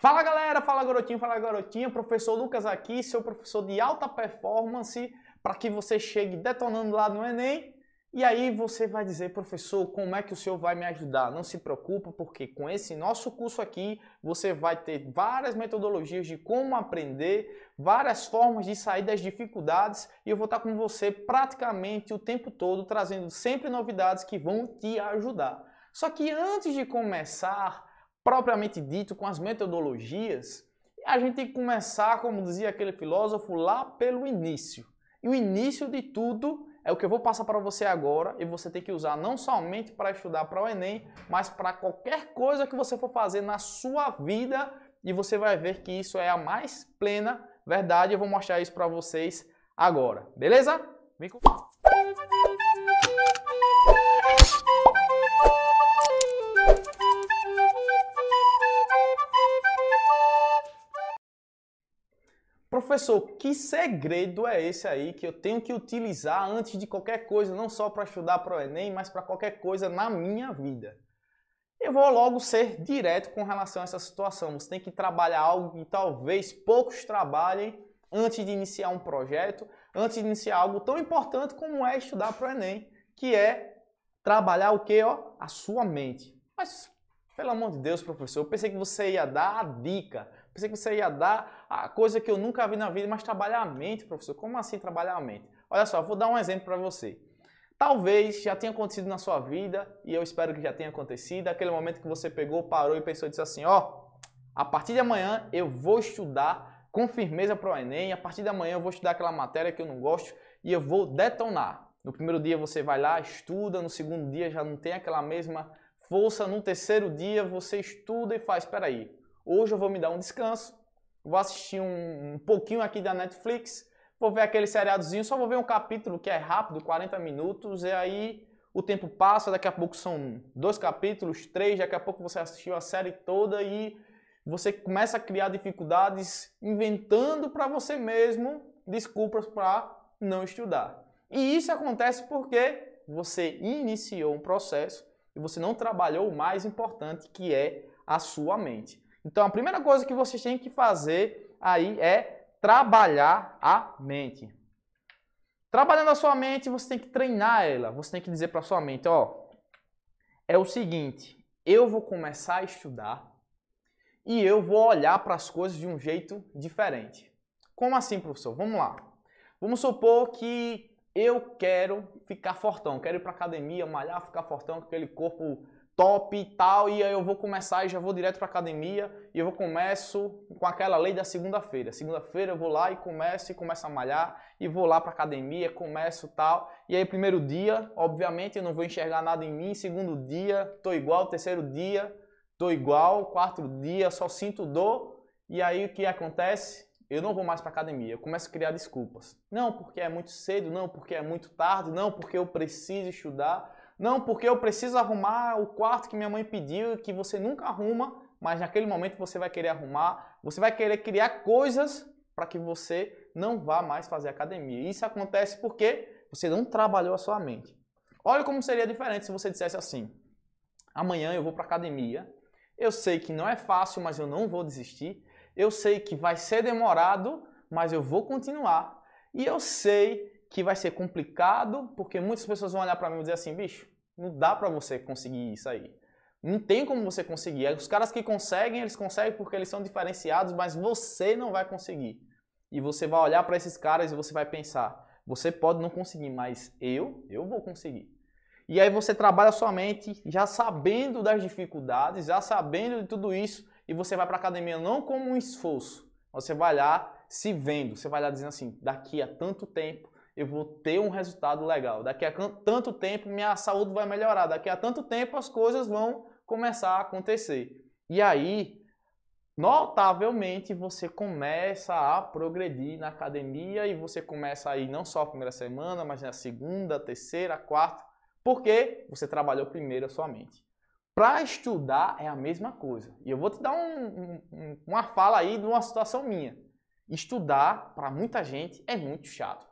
Fala galera, fala garotinha, professor Lucas aqui, seu professor de alta performance, para que você chegue detonando lá no Enem. E aí você vai dizer, professor, como é que o senhor vai me ajudar? Não se preocupa, porque com esse nosso curso aqui, você vai ter várias metodologias de como aprender, várias formas de sair das dificuldades, e eu vou estar com você praticamente o tempo todo, trazendo sempre novidades que vão te ajudar. Só que antes de começar, propriamente dito, com as metodologias, a gente tem que começar, como dizia aquele filósofo, lá pelo início. E o início de tudo é o que eu vou passar para você agora, e você tem que usar não somente para estudar para o Enem, mas para qualquer coisa que você for fazer na sua vida, e você vai ver que isso é a mais plena verdade. Eu vou mostrar isso para vocês agora, beleza? Vem com... Professor, que segredo é esse aí que eu tenho que utilizar antes de qualquer coisa, não só para estudar para o Enem, mas para qualquer coisa na minha vida? Eu vou logo ser direto com relação a essa situação. Você tem que trabalhar algo que talvez poucos trabalhem antes de iniciar um projeto, antes de iniciar algo tão importante como é estudar para o Enem, que é trabalhar o quê? A sua mente. Mas, pelo amor de Deus, professor, eu pensei que você ia dar a dica. Pensei que você ia dar a coisa que eu nunca vi na vida, mas trabalhar a mente, professor. Como assim trabalhar a mente? Olha só, vou dar um exemplo para você. Talvez já tenha acontecido na sua vida, e eu espero que já tenha acontecido, aquele momento que você pegou, parou e pensou e disse assim, ó, a partir de amanhã eu vou estudar com firmeza para o Enem, a partir de amanhã eu vou estudar aquela matéria que eu não gosto e eu vou detonar. No primeiro dia você vai lá, estuda, no segundo dia já não tem aquela mesma força, no terceiro dia você estuda e faz, espera aí, hoje eu vou me dar um descanso, vou assistir um pouquinho aqui da Netflix, vou ver aquele seriadozinho, só vou ver um capítulo que é rápido, 40 minutos, e aí o tempo passa, daqui a pouco são 2 capítulos, 3, daqui a pouco você assistiu a série toda e você começa a criar dificuldades inventando para você mesmo desculpas para não estudar. E isso acontece porque você iniciou um processo e você não trabalhou o mais importante, que é a sua mente. Então a primeira coisa que vocês têm que fazer aí é trabalhar a mente. Trabalhando a sua mente, você tem que treinar ela. Você tem que dizer para a sua mente, ó, é o seguinte, eu vou começar a estudar e eu vou olhar para as coisas de um jeito diferente. Como assim, professor? Vamos lá. Vamos supor que eu quero ficar fortão, quero ir para academia, malhar, ficar fortão com aquele corpo top e tal, e aí eu vou começar e já vou direto para academia e eu começo com aquela lei da segunda-feira. Segunda-feira eu vou lá e começo a malhar e vou lá para academia, começo tal. E aí primeiro dia, obviamente, eu não vou enxergar nada em mim, segundo dia tô igual, terceiro dia tô igual, quarto dia só sinto dor. E aí o que acontece? Eu não vou mais para academia, eu começo a criar desculpas. Não porque é muito cedo, não porque é muito tarde, não porque eu preciso estudar. Não, porque eu preciso arrumar o quarto que minha mãe pediu, que você nunca arruma, mas naquele momento você vai querer arrumar, você vai querer criar coisas para que você não vá mais fazer academia. Isso acontece porque você não trabalhou a sua mente. Olha como seria diferente se você dissesse assim, amanhã eu vou para academia, eu sei que não é fácil, mas eu não vou desistir, eu sei que vai ser demorado, mas eu vou continuar, e eu sei que vai ser complicado, porque muitas pessoas vão olhar para mim e dizer assim, bicho, não dá para você conseguir isso aí. Não tem como você conseguir. Os caras que conseguem, eles conseguem porque eles são diferenciados, mas você não vai conseguir. E você vai olhar para esses caras e você vai pensar, você pode não conseguir, mas eu vou conseguir. E aí você trabalha a sua mente já sabendo das dificuldades, já sabendo de tudo isso, e você vai para a academia não como um esforço. Você vai lá se vendo, você vai lá dizendo assim, daqui a tanto tempo eu vou ter um resultado legal. Daqui a tanto tempo minha saúde vai melhorar. Daqui a tanto tempo as coisas vão começar a acontecer. E aí, notavelmente, você começa a progredir na academia e você começa a ir não só a primeira semana, mas na segunda, terceira, quarta, porque você trabalhou primeiro a sua mente. Para estudar é a mesma coisa. E eu vou te dar uma fala aí de uma situação minha. Estudar, para muita gente, é muito chato.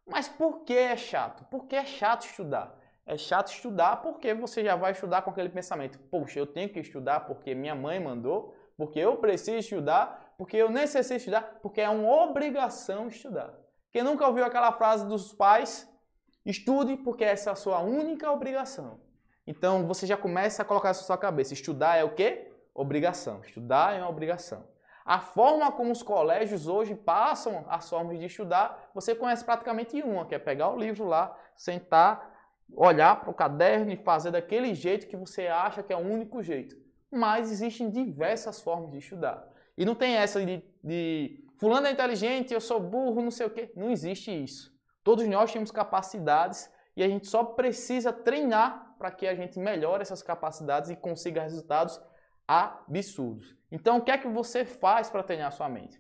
Mas por que é chato? Porque é chato estudar. É chato estudar porque você já vai estudar com aquele pensamento. Poxa, eu tenho que estudar porque minha mãe mandou, porque eu preciso estudar, porque eu necessito estudar, porque é uma obrigação estudar. Quem nunca ouviu aquela frase dos pais? Estude porque essa é a sua única obrigação. Então você já começa a colocar isso na sua cabeça. Estudar é o quê? Obrigação. Estudar é uma obrigação. A forma como os colégios hoje passam as formas de estudar, você conhece praticamente uma, que é pegar o livro lá, sentar, olhar para o caderno e fazer daquele jeito que você acha que é o único jeito. Mas existem diversas formas de estudar. E não tem essa de fulano é inteligente, eu sou burro, não sei o quê. Não existe isso. Todos nós temos capacidades e a gente só precisa treinar para que a gente melhore essas capacidades e consiga resultados absurdos. Então, o que é que você faz para treinar a sua mente?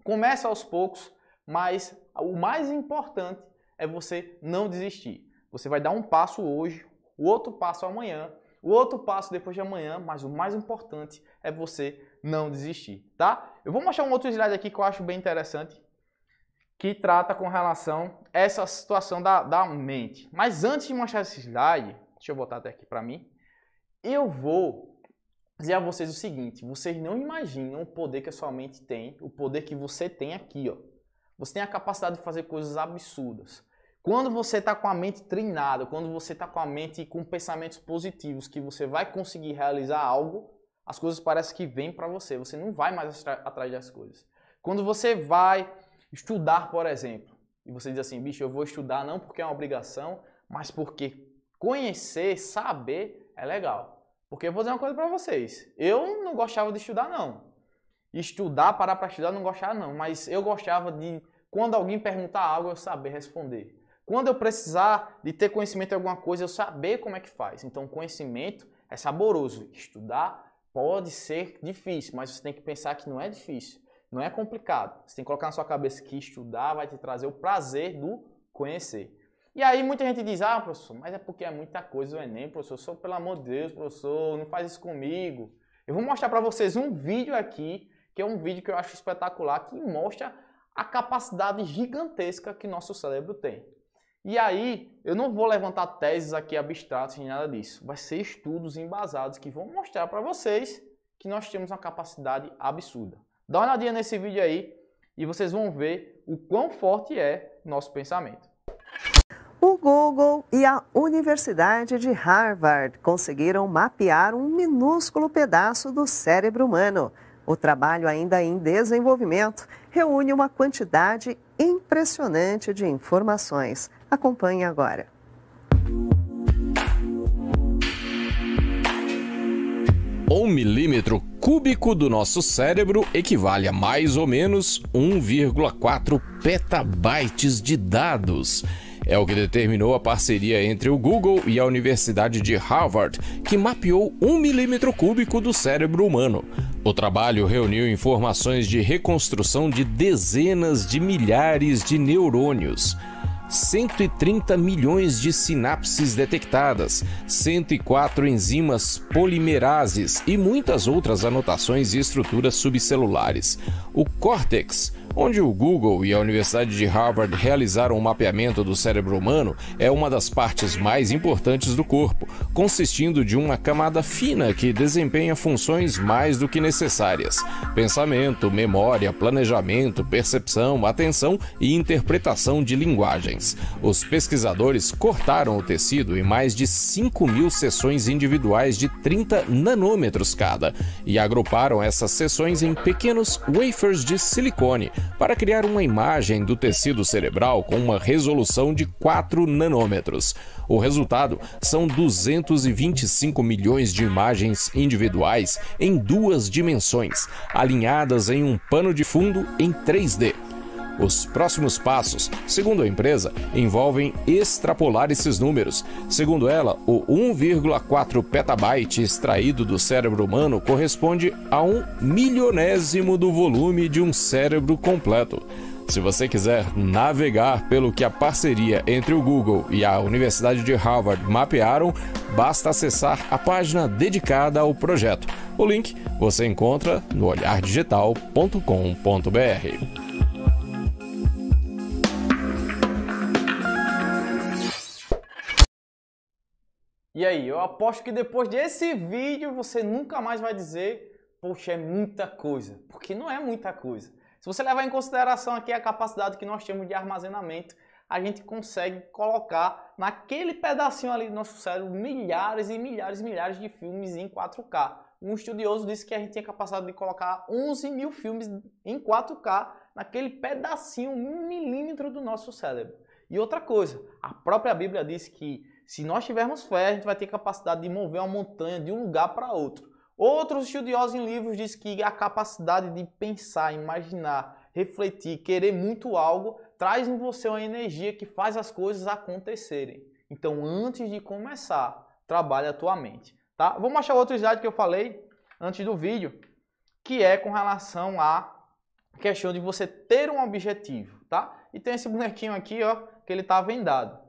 Começa aos poucos, mas o mais importante é você não desistir. Você vai dar um passo hoje, o outro passo amanhã, o outro passo depois de amanhã, mas o mais importante é você não desistir, tá? Eu vou mostrar um outro slide aqui que eu acho bem interessante, que trata com relação a essa situação da mente. Mas antes de mostrar esse slide, deixa eu botar até aqui para mim, eu vou dizer a vocês o seguinte: vocês não imaginam o poder que a sua mente tem, o poder que você tem aqui, ó. Você tem a capacidade de fazer coisas absurdas. Quando você está com a mente treinada, quando você está com a mente com pensamentos positivos, que você vai conseguir realizar algo, as coisas parecem que vêm para você. Você não vai mais atrás das coisas. Quando você vai estudar, por exemplo, e você diz assim, bicho, eu vou estudar não porque é uma obrigação, mas porque conhecer, saber é legal. Porque eu vou dizer uma coisa para vocês, eu não gostava de estudar não. Estudar, parar para estudar, não gostava não, mas eu gostava de, quando alguém perguntar algo, eu saber responder. Quando eu precisar de ter conhecimento de alguma coisa, eu saber como é que faz. Então, conhecimento é saboroso. Estudar pode ser difícil, mas você tem que pensar que não é difícil, não é complicado. Você tem que colocar na sua cabeça que estudar vai te trazer o prazer do conhecer. E aí muita gente diz, ah, professor, mas é porque é muita coisa o Enem, professor, só pelo amor de Deus, professor, não faz isso comigo. Eu vou mostrar para vocês um vídeo aqui, que é um vídeo que eu acho espetacular, que mostra a capacidade gigantesca que nosso cérebro tem. E aí, eu não vou levantar teses aqui abstratas nem nada disso. Vai ser estudos embasados que vão mostrar para vocês que nós temos uma capacidade absurda. Dá uma olhadinha nesse vídeo aí e vocês vão ver o quão forte é nosso pensamento. O Google e a Universidade de Harvard conseguiram mapear um minúsculo pedaço do cérebro humano. O trabalho, ainda em desenvolvimento, reúne uma quantidade impressionante de informações. Acompanhe agora. Um milímetro cúbico do nosso cérebro equivale a mais ou menos 1,4 petabytes de dados. É o que determinou a parceria entre o Google e a Universidade de Harvard, que mapeou 1 milímetro cúbico do cérebro humano. O trabalho reuniu informações de reconstrução de dezenas de milhares de neurônios. 130 milhões de sinapses detectadas, 104 enzimas polimerases e muitas outras anotações e estruturas subcelulares. O córtex, onde o Google e a Universidade de Harvard realizaram o mapeamento do cérebro humano, é uma das partes mais importantes do corpo, consistindo de uma camada fina que desempenha funções mais do que necessárias: pensamento, memória, planejamento, percepção, atenção e interpretação de linguagens. Os pesquisadores cortaram o tecido em mais de 5.000 seções individuais de 30 nanômetros cada e agruparam essas seções em pequenos wafers de silicone para criar uma imagem do tecido cerebral com uma resolução de 4 nanômetros. O resultado são 225 milhões de imagens individuais em 2 dimensões, alinhadas em um pano de fundo em 3D. Os próximos passos, segundo a empresa, envolvem extrapolar esses números. Segundo ela, o 1,4 petabyte extraído do cérebro humano corresponde a 1 milionésimo do volume de um cérebro completo. Se você quiser navegar pelo que a parceria entre o Google e a Universidade de Harvard mapearam, basta acessar a página dedicada ao projeto. O link você encontra no olhardigital.com.br. E aí, eu aposto que depois desse vídeo você nunca mais vai dizer poxa, é muita coisa. Porque não é muita coisa. Se você levar em consideração aqui a capacidade que nós temos de armazenamento, a gente consegue colocar naquele pedacinho ali do nosso cérebro milhares e milhares e milhares de filmes em 4K. Um estudioso disse que a gente tinha capacidade de colocar 11 mil filmes em 4K naquele pedacinho, 1 milímetro do nosso cérebro. E outra coisa, a própria Bíblia diz que se nós tivermos fé, a gente vai ter capacidade de mover uma montanha de um lugar para outro. Outros estudiosos em livros dizem que a capacidade de pensar, imaginar, refletir, querer muito algo, traz em você uma energia que faz as coisas acontecerem. Então, antes de começar, trabalhe a tua mente. Tá? Vou mostrar outro slide que eu falei antes do vídeo, que é com relação à questão de você ter um objetivo. Tá? E tem esse bonequinho aqui, ó, que ele está vendado.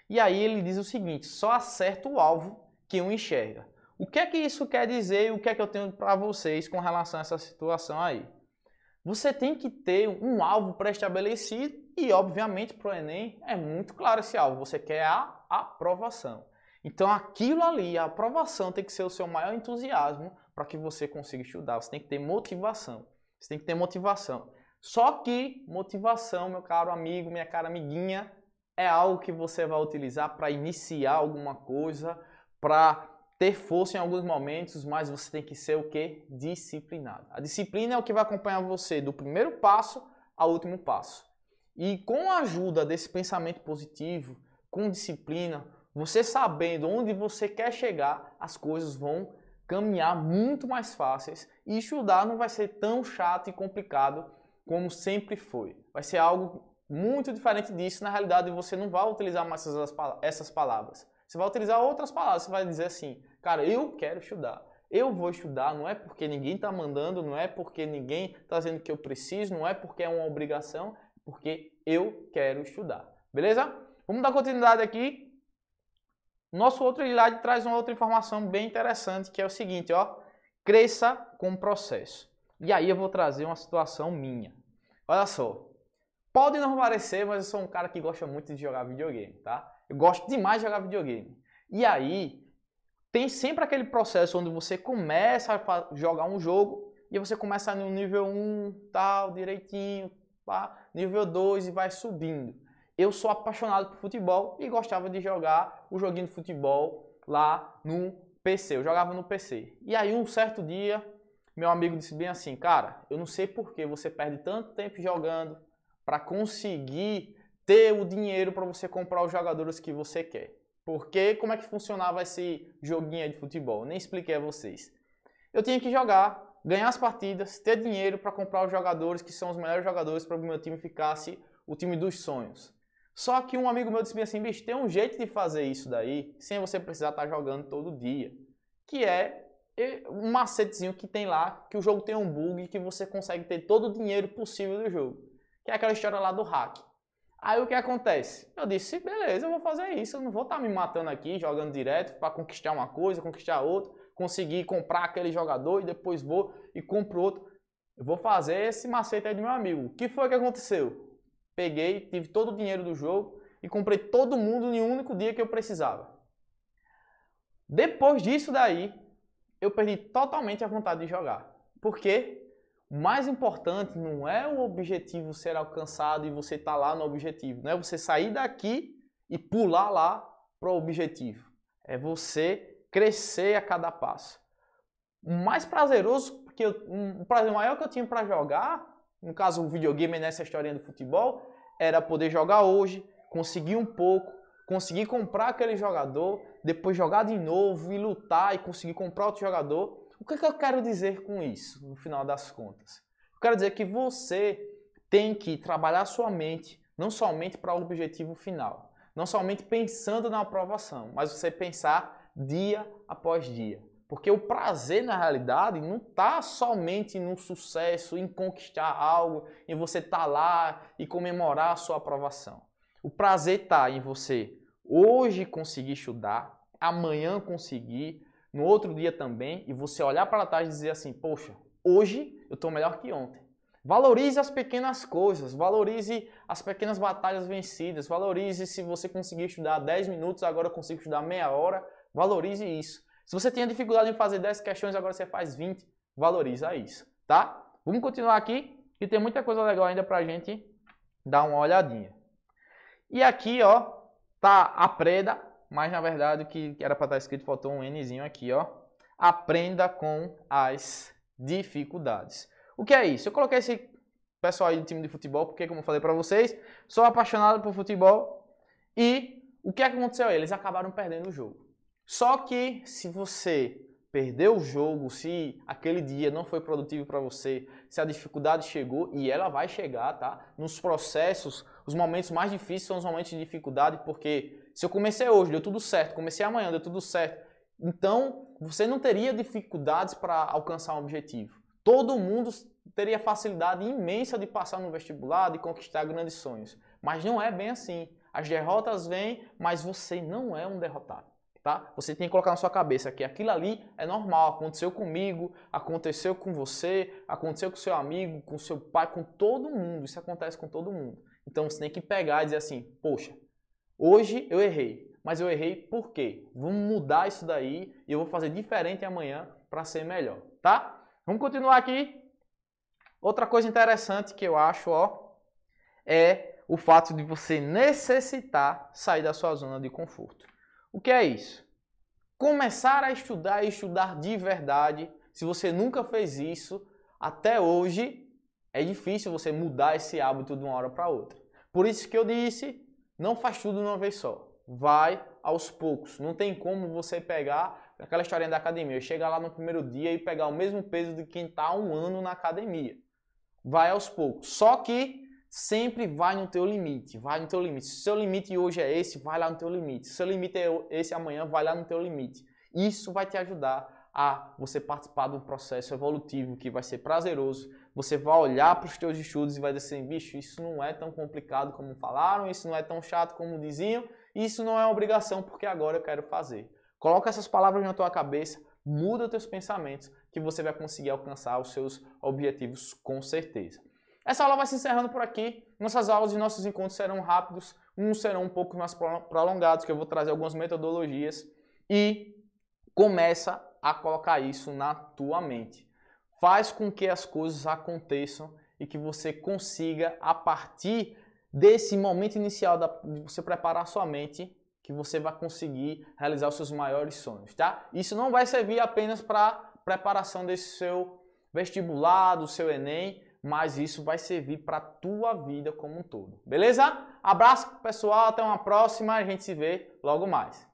E aí ele diz o seguinte, só acerta o alvo que o enxerga. O que é que isso quer dizer e o que é que eu tenho para vocês com relação a essa situação aí? Você tem que ter um alvo pré-estabelecido e, obviamente, para o Enem é muito claro esse alvo. Você quer a aprovação. Então, aquilo ali, a aprovação, tem que ser o seu maior entusiasmo para que você consiga estudar. Você tem que ter motivação. Você tem que ter motivação. Só que motivação, meu caro amigo, minha cara amiguinha, é algo que você vai utilizar para iniciar alguma coisa, para ter força em alguns momentos, mas você tem que ser o quê? Disciplinado. A disciplina é o que vai acompanhar você do primeiro passo ao último passo. E com a ajuda desse pensamento positivo, com disciplina, você sabendo onde você quer chegar, as coisas vão caminhar muito mais fáceis e estudar não vai ser tão chato e complicado como sempre foi. Vai ser algo muito diferente disso. Na realidade, você não vai utilizar mais essas palavras. Você vai utilizar outras palavras. Você vai dizer assim, cara, eu quero estudar. Eu vou estudar, não é porque ninguém está mandando, não é porque ninguém está dizendo que eu preciso, não é porque é uma obrigação, é porque eu quero estudar. Beleza? Vamos dar continuidade aqui. Nosso outro slide traz uma outra informação bem interessante, que é o seguinte, ó. Cresça com o processo. E aí eu vou trazer uma situação minha. Olha só. Pode não parecer, mas eu sou um cara que gosta muito de jogar videogame, tá? Eu gosto demais de jogar videogame. E aí, tem sempre aquele processo onde você começa a jogar um jogo e você começa no nível 1, tal, direitinho, pá, nível 2 e vai subindo. Eu sou apaixonado por futebol e gostava de jogar o joguinho de futebol lá no PC. Eu jogava no PC. E aí, um certo dia, meu amigo disse bem assim, cara, eu não sei por que você perde tanto tempo jogando para conseguir ter o dinheiro para você comprar os jogadores que você quer. Porque como é que funcionava esse joguinho aí de futebol? Eu nem expliquei a vocês. Eu tinha que jogar, ganhar as partidas, ter dinheiro para comprar os jogadores que são os melhores jogadores para que o meu time ficasse o time dos sonhos. Só que um amigo meu disse assim, bicho, tem um jeito de fazer isso daí sem você precisar estar jogando todo dia. Que é um macetezinho que tem lá, que o jogo tem um bug que você consegue ter todo o dinheiro possível do jogo. Que é aquela história lá do hack. Aí o que acontece? Eu disse, beleza, eu vou fazer isso, eu não vou estar me matando aqui, jogando direto para conquistar uma coisa, conquistar outra, conseguir comprar aquele jogador e depois vou e compro outro. Eu vou fazer esse macete aí do meu amigo. O que foi que aconteceu? Peguei, tive todo o dinheiro do jogo e comprei todo mundo em um único dia que eu precisava. Depois disso daí, eu perdi totalmente a vontade de jogar. Por quê? O mais importante não é o objetivo ser alcançado e você estar lá no objetivo. Não é você sair daqui e pular lá para o objetivo. É você crescer a cada passo. O mais prazeroso, porque o prazer maior que eu tinha para jogar, no caso o videogame nessa historinha do futebol, era poder jogar hoje, conseguir um pouco, conseguir comprar aquele jogador, depois jogar de novo e lutar e conseguir comprar outro jogador. O que eu quero dizer com isso, no final das contas? Eu quero dizer que você tem que trabalhar sua mente, não somente para o objetivo final, não somente pensando na aprovação, mas você pensar dia após dia. Porque o prazer, na realidade, não está somente no sucesso, em conquistar algo, em você estar lá e comemorar a sua aprovação. O prazer está em você hoje conseguir estudar, amanhã conseguir, no outro dia também, e você olhar para trás e dizer assim, poxa, hoje eu estou melhor que ontem. Valorize as pequenas coisas, valorize as pequenas batalhas vencidas, valorize se você conseguir estudar 10 minutos, agora eu consigo estudar meia hora, valorize isso. Se você tinha dificuldade em fazer 10 questões, agora você faz 20, valoriza isso, tá? Vamos continuar aqui, que tem muita coisa legal ainda pra gente dar uma olhadinha. E aqui, ó, tá aprenda, mas na verdade o que era para estar escrito faltou um Nzinho aqui, ó. Aprenda com as dificuldades. O que é isso? Eu coloquei esse pessoal aí do time de futebol porque, como eu falei para vocês, sou apaixonado por futebol e o que aconteceu? Eles acabaram perdendo o jogo. Só que se você perdeu o jogo, se aquele dia não foi produtivo para você, se a dificuldade chegou, e ela vai chegar, tá? Nos processos, os momentos mais difíceis são os momentos de dificuldade, porque se eu comecei hoje, deu tudo certo, comecei amanhã, deu tudo certo, então você não teria dificuldades para alcançar um objetivo. Todo mundo teria facilidade imensa de passar no vestibular, de conquistar grandes sonhos. Mas não é bem assim. As derrotas vêm, mas você não é um derrotado. Tá? Você tem que colocar na sua cabeça que aquilo ali é normal, aconteceu comigo, aconteceu com você, aconteceu com seu amigo, com seu pai, com todo mundo, isso acontece com todo mundo. Então você tem que pegar e dizer assim, poxa, hoje eu errei, mas eu errei por quê? Vamos mudar isso daí e eu vou fazer diferente amanhã para ser melhor, tá? Vamos continuar aqui. Outra coisa interessante que eu acho, ó, é o fato de você necessitar sair da sua zona de conforto. O que é isso? Começar a estudar e estudar de verdade. Se você nunca fez isso, até hoje é difícil você mudar esse hábito de uma hora para outra. Por isso que eu disse, não faz tudo de uma vez só. Vai aos poucos. Não tem como você pegar aquela historinha da academia, chegar lá no primeiro dia e pegar o mesmo peso de quem está há um ano na academia. Vai aos poucos. Só que sempre vai no teu limite, vai no teu limite. Se o seu limite hoje é esse, vai lá no teu limite. Se o seu limite é esse amanhã, vai lá no teu limite. Isso vai te ajudar a você participar de um processo evolutivo que vai ser prazeroso. Você vai olhar para os teus estudos e vai dizer assim, bicho, isso não é tão complicado como falaram, isso não é tão chato como diziam, isso não é obrigação porque agora eu quero fazer. Coloca essas palavras na tua cabeça, muda os teus pensamentos que você vai conseguir alcançar os seus objetivos com certeza. Essa aula vai se encerrando por aqui. Nossas aulas e nossos encontros serão rápidos, uns serão um pouco mais prolongados, que eu vou trazer algumas metodologias e começa a colocar isso na tua mente. Faz com que as coisas aconteçam e que você consiga, a partir desse momento inicial de você preparar a sua mente, que você vai conseguir realizar os seus maiores sonhos, tá? Isso não vai servir apenas para preparação desse seu vestibular, do seu Enem, mas isso vai servir para a tua vida como um todo. Beleza? Abraço, pessoal. Até uma próxima. A gente se vê logo mais.